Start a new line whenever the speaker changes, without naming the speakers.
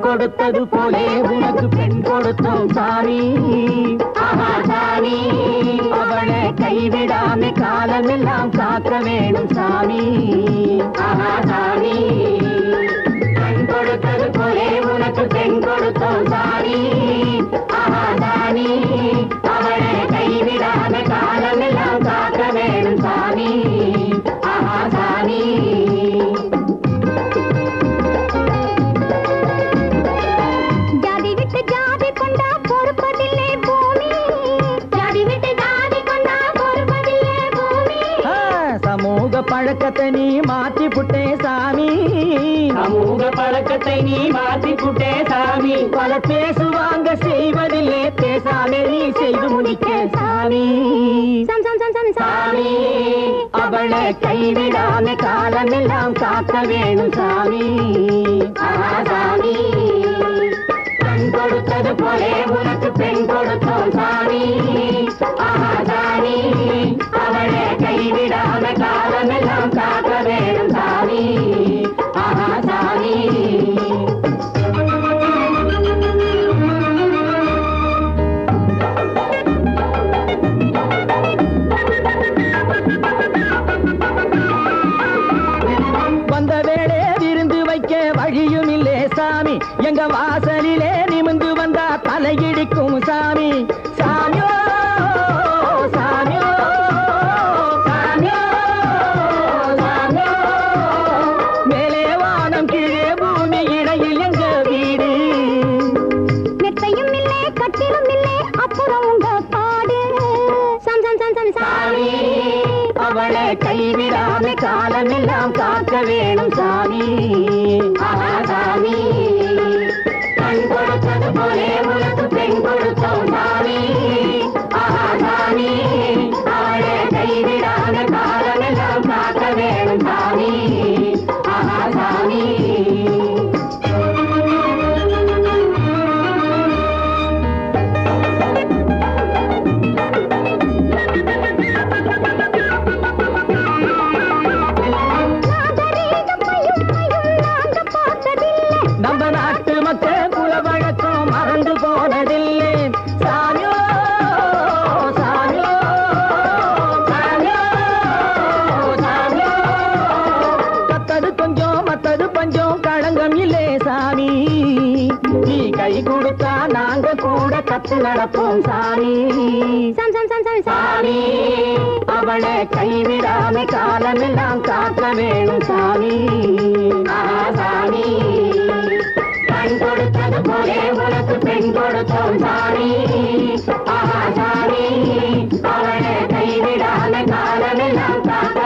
கொடுத்தது போலே உனக்கு பெண் கொடுத்தோம் சாமி. சாமி அவளை கைவிடாம காலமெல்லாம் காக்க வேணும் சாமி. சாமி பெண் கொடுத்தது போலே உனக்கு பெண் கொடுத்தோம் சாமி. சாமி அவளை கைவிடாம காலமெல்லாம் காக்க வேணும் சாமி. சாமி சமூக பழக்கத்தை நீ மாற்றி புட்டே சாமி. சமூக பழக்கத்தை நீ மாற்றி புட்டே சாமி. பல பேசுவாங்க செய்வதில்லை பேசாமே நீ செய்து முடிக்க சாமி. சாமி அவளை கைவிடாம காலமெல்லாம் காக்க வேணும் சாமி. சாமி பெண் கொடுத்தது போலே உனக்கு பெண் கொடுத்தோம் சாமி. சாமி அவளை கைவிடாம காலமெல்லாம் காக்க வேணும் சாமி. சாமி வந்த வேளை விருந்து வைக்க வழியும் இல்லே சாமி. எங்க வாசலிலே நிமிந்து வந்தா தலையிடிக்கும் சாமி. சாமியோ சாமியோ சாமியோ சாமியோ மேலே வானம் கீழே பூமி இடையில் எங்க வீடு. மெத்தையும் இல்லே கட்டிலும் இல்லே அப்புறம் உங்க பாடு. சாமி அவளை கைவிடாம காலமெல்லாம் காக்க வேணும் சாமி. சாமி பெண் கொடுத்தது போலே உனக்கு பெண் கொடுத்தோம் சாமி. சாமி அவளை கைவிடாம காலமெல்லாம் காக்க வேணும் சாமி. சாமி நம்ம நாட்டு மக்கள் குல வழக்கம் மறந்து போனதில்லை. சாமியோ சாமியோ சாமியோ சாமியோ கத்தது கொஞ்சம் மத்தது பஞ்சம் களங்கம் இல்லே சாமி. நீ கை கொடுத்தா நாங்க கூட கத்து நடப்போம் சாமி. சாமி அவளை கைவிடாம காலமெல்லாம் காக்க வேணும் சாமி. சாமி பெண் கொடுத்தது போலே உனக்கு பெண் கொடுத்தோம் சாமி. சாமி அவளை கைவிடாம காலமெல்லாம் காக்க